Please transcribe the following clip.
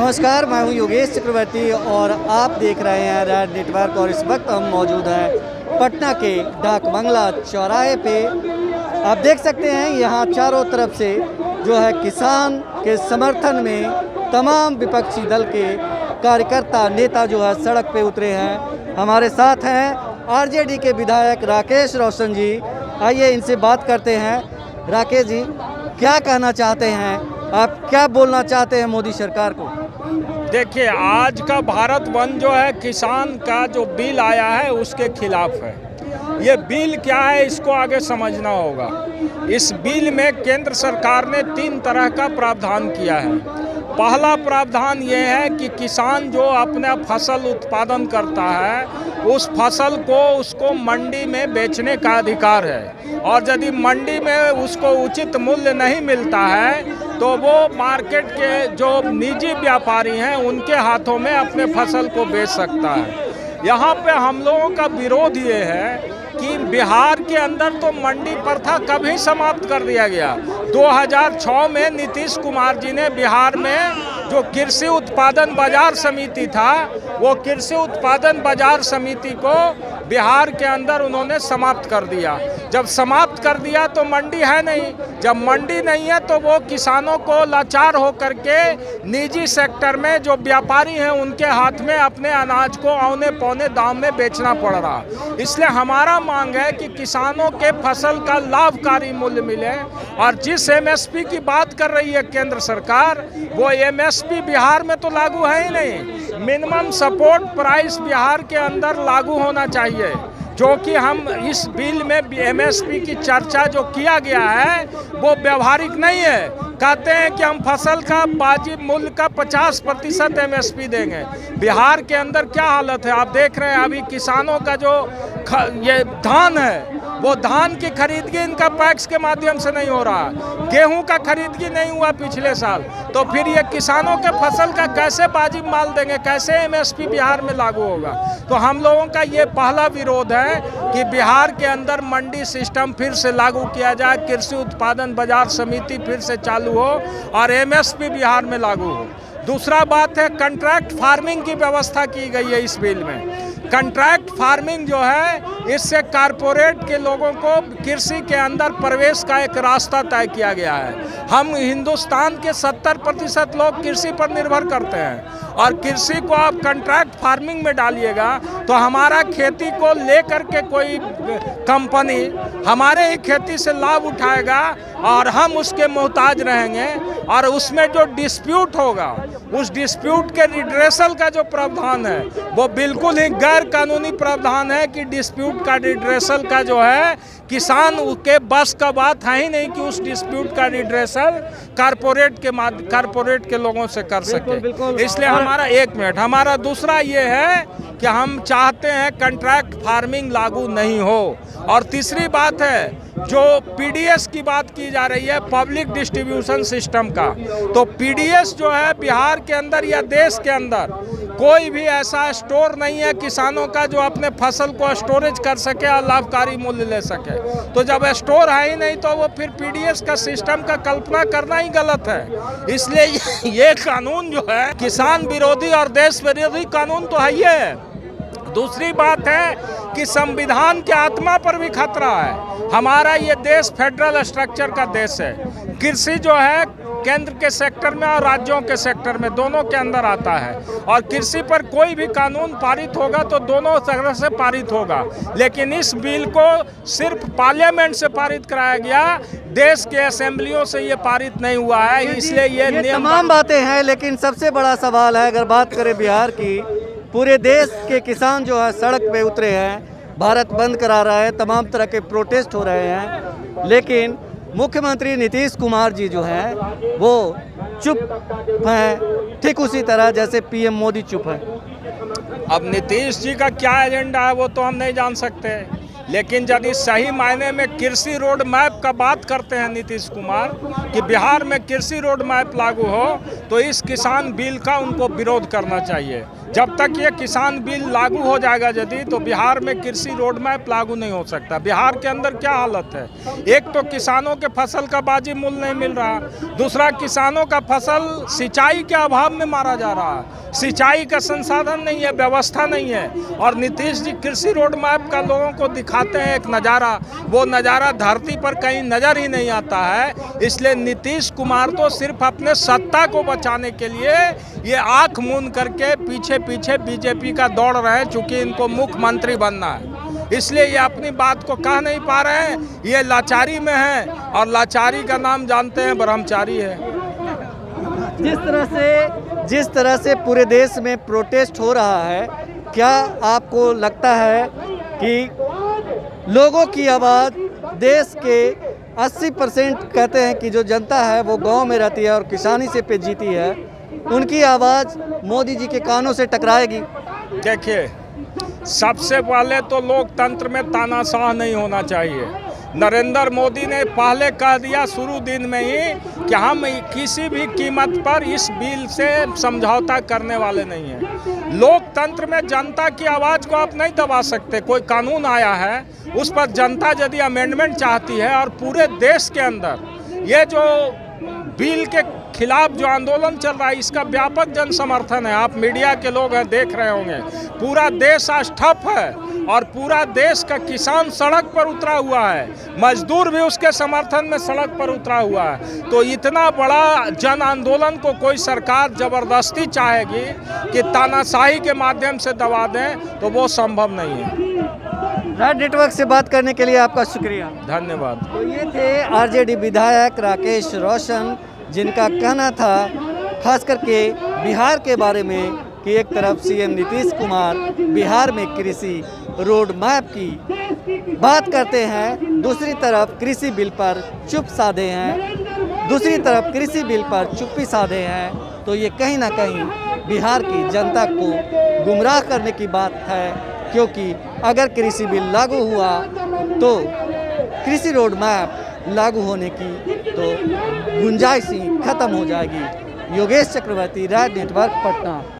नमस्कार, मैं हूं योगेश चक्रवर्ती और आप देख रहे हैं रेड नेटवर्क। और इस वक्त हम मौजूद हैं पटना के डाक बंगला चौराहे पे। आप देख सकते हैं यहाँ चारों तरफ से जो है किसान के समर्थन में तमाम विपक्षी दल के कार्यकर्ता नेता जो है सड़क पे उतरे हैं। हमारे साथ हैं आरजेडी के विधायक राकेश रोशन जी। आइए इनसे बात करते हैं। राकेश जी, क्या कहना चाहते हैं आप, क्या बोलना चाहते हैं मोदी सरकार को? देखिए, आज का भारत बंद जो है किसान का जो बिल आया है उसके खिलाफ है। ये बिल क्या है इसको आगे समझना होगा। इस बिल में केंद्र सरकार ने 3 तरह का प्रावधान किया है। पहला प्रावधान ये है कि किसान जो अपना फसल उत्पादन करता है उस फसल को उसको मंडी में बेचने का अधिकार है, और यदि मंडी में उसको उचित मूल्य नहीं मिलता है तो वो मार्केट के जो निजी व्यापारी हैं उनके हाथों में अपने फसल को बेच सकता है। यहाँ पे हम लोगों का विरोध ये है कि बिहार के अंदर तो मंडी प्रथा कभी समाप्त कर दिया गया। 2006 में नीतीश कुमार जी ने बिहार में जो कृषि उत्पादन बाजार समिति था, वो कृषि उत्पादन बाजार समिति को बिहार के अंदर उन्होंने समाप्त कर दिया। जब समाप्त कर दिया तो मंडी है नहीं। जब मंडी नहीं है तो वो किसानों को लाचार होकर के निजी सेक्टर में जो व्यापारी हैं उनके हाथ में अपने अनाज को औने पौने दाम में बेचना पड़ रहा। इसलिए हमारा मांग है कि किसानों के फसल का लाभकारी मूल्य मिले, और जिस एमएसपी की बात कर रही है केंद्र सरकार, वो एमएसपी बिहार में तो लागू है ही नहीं। मिनिमम सपोर्ट प्राइस बिहार के अंदर लागू होना चाहिए, जो कि हम इस बिल में एमएसपी की चर्चा जो किया गया है वो व्यवहारिक नहीं है। कहते हैं कि हम फसल का वाजिब मूल्य का 50% एमएसपी देंगे। बिहार के अंदर क्या हालत है आप देख रहे हैं। अभी किसानों का जो ये धान है वो धान की खरीदगी इनका पैक्स के माध्यम से नहीं हो रहा। गेहूं का खरीदगी नहीं हुआ पिछले साल, तो फिर ये किसानों के फसल का कैसे वाजिब माल देंगे, कैसे एमएसपी बिहार में लागू होगा? तो हम लोगों का ये पहला विरोध है कि बिहार के अंदर मंडी सिस्टम फिर से लागू किया जाए, कृषि उत्पादन बाजार समिति फिर से चालू हो और एमएसपी बिहार में लागू हो। दूसरा बात है, कॉन्ट्रैक्ट फार्मिंग की व्यवस्था की गई है इस बिल में। कॉन्ट्रैक्ट फार्मिंग जो है, इससे कारपोरेट के लोगों को कृषि के अंदर प्रवेश का एक रास्ता तय किया गया है। हम हिंदुस्तान के 70% लोग कृषि पर निर्भर करते हैं, और कृषि को आप कॉन्ट्रैक्ट फार्मिंग में डालिएगा तो हमारा खेती को लेकर के कोई कंपनी हमारे ही खेती से लाभ उठाएगा और हम उसके मोहताज रहेंगे, और उसमें जो डिस्प्यूट होगा उस डिस्प्यूट के रिड्रेसल का जो प्रावधान है वो बिल्कुल ही गैर कानूनी प्रावधान है कि डिस्प्यूट का रिड्रेसल का जो है किसान के बस का बात है ही नहीं कि उस डिस्प्यूट का रिड्रेसल कारपोरेट के लोगों से कर सके। इसलिए हमारा दूसरा ये है कि हम चाहते हैं कॉन्ट्रैक्ट फार्मिंग लागू नहीं हो। और तीसरी बात है, जो पीडीएस की बात की जा रही है, पब्लिक डिस्ट्रीब्यूशन सिस्टम का, तो पीडीएस जो है बिहार के अंदर या देश के अंदर कोई भी ऐसा स्टोर नहीं है किसानों का जो अपने फसल को स्टोरेज कर सके और लाभकारी मूल्य ले सके। तो जब स्टोर है ही नहीं तो वो फिर पीडीएस का सिस्टम का कल्पना करना ही गलत है। इसलिए ये कानून जो है किसान विरोधी और देश विरोधी कानून तो है ही है। दूसरी बात है कि संविधान की आत्मा पर भी खतरा है। हमारा ये देश फेडरल स्ट्रक्चर का देश है। कृषि जो है केंद्र के सेक्टर में और राज्यों के सेक्टर में दोनों के अंदर आता है, और कृषि पर कोई भी कानून पारित होगा तो दोनों तरह से पारित होगा। लेकिन इस बिल को सिर्फ पार्लियामेंट से पारित कराया गया, देश के असेंबलियों से ये पारित नहीं हुआ है। इसलिए ये तमाम बातें हैं, लेकिन सबसे बड़ा सवाल है, अगर बात करें बिहार की, पूरे देश के किसान जो है सड़क पे उतरे हैं, भारत बंद करा रहा है, तमाम तरह के प्रोटेस्ट हो रहे हैं, लेकिन मुख्यमंत्री नीतीश कुमार जी जो हैं वो चुप हैं, ठीक उसी तरह जैसे पीएम मोदी चुप है। अब नीतीश जी का क्या एजेंडा है वो तो हम नहीं जान सकते, लेकिन यदि सही मायने में कृषि रोड मैप का बात करते हैं नीतीश कुमार कि बिहार में कृषि रोड मैप लागू हो, तो इस किसान बिल का उनको विरोध करना चाहिए। जब तक ये किसान बिल लागू हो जाएगा यदि, तो बिहार में कृषि रोड मैप लागू नहीं हो सकता। बिहार के अंदर क्या हालत है, एक तो किसानों के फसल का वाजिब मूल्य नहीं मिल रहा, दूसरा किसानों का फसल सिंचाई के अभाव में मारा जा रहा है, सिंचाई का संसाधन नहीं है, व्यवस्था नहीं है। और नीतीश जी कृषि रोड मैप का लोगों को दिखाते हैं एक नज़ारा, वो नज़ारा धरती पर कहीं नज़र ही नहीं आता है। इसलिए नीतीश कुमार तो सिर्फ अपने सत्ता को बचाने के लिए ये आंख मूंद करके पीछे पीछे बीजेपी का दौड़ रहे हैं, चूँकि इनको मुख्यमंत्री बनना है। इसलिए ये अपनी बात को कह नहीं पा रहे हैं, ये लाचारी में हैं, और लाचारी का नाम जानते हैं, ब्रह्मचारी है। जिस तरह से पूरे देश में प्रोटेस्ट हो रहा है, क्या आपको लगता है कि लोगों की आवाज़, देश के 80% कहते हैं कि जो जनता है वो गांव में रहती है और किसानी से पे जीती है, उनकी आवाज़ मोदी जी के कानों से टकराएगी? देखिए, सबसे पहले तो लोकतंत्र में तानाशाह नहीं होना चाहिए। नरेंद्र मोदी ने पहले कह दिया शुरू दिन में ही कि हम किसी भी कीमत पर इस बिल से समझौता करने वाले नहीं हैं। लोकतंत्र में जनता की आवाज़ को आप नहीं दबा सकते। कोई कानून आया है, उस पर जनता यदि अमेंडमेंट चाहती है, और पूरे देश के अंदर ये जो बिल के खिलाफ जो आंदोलन चल रहा है, इसका व्यापक जन समर्थन है। आप मीडिया के लोग हैं, देख रहे होंगे, पूरा देश आज ठप है और पूरा देश का किसान सड़क पर उतरा हुआ है, मजदूर भी उसके समर्थन में सड़क पर उतरा हुआ है। तो इतना बड़ा जन आंदोलन को कोई सरकार जबरदस्ती चाहेगी कि तानाशाही के माध्यम से दबा दें, तो वो संभव नहीं है। राज नेटवर्क से बात करने के लिए आपका शुक्रिया, धन्यवाद। तो ये थे आरजेडी विधायक राकेश रोशन, जिनका कहना था खास करके बिहार के बारे में कि एक तरफ सीएम नीतीश कुमार बिहार में कृषि रोड मैप की बात करते हैं, दूसरी तरफ कृषि बिल पर चुप्पी साधे हैं। तो ये कहीं ना कहीं बिहार की जनता को गुमराह करने की बात है, क्योंकि अगर कृषि बिल लागू हुआ तो कृषि रोड मैप लागू होने की तो गुंजाइश ही खत्म हो जाएगी। योगेश चक्रवर्ती, राज नेटवर्क, पटना।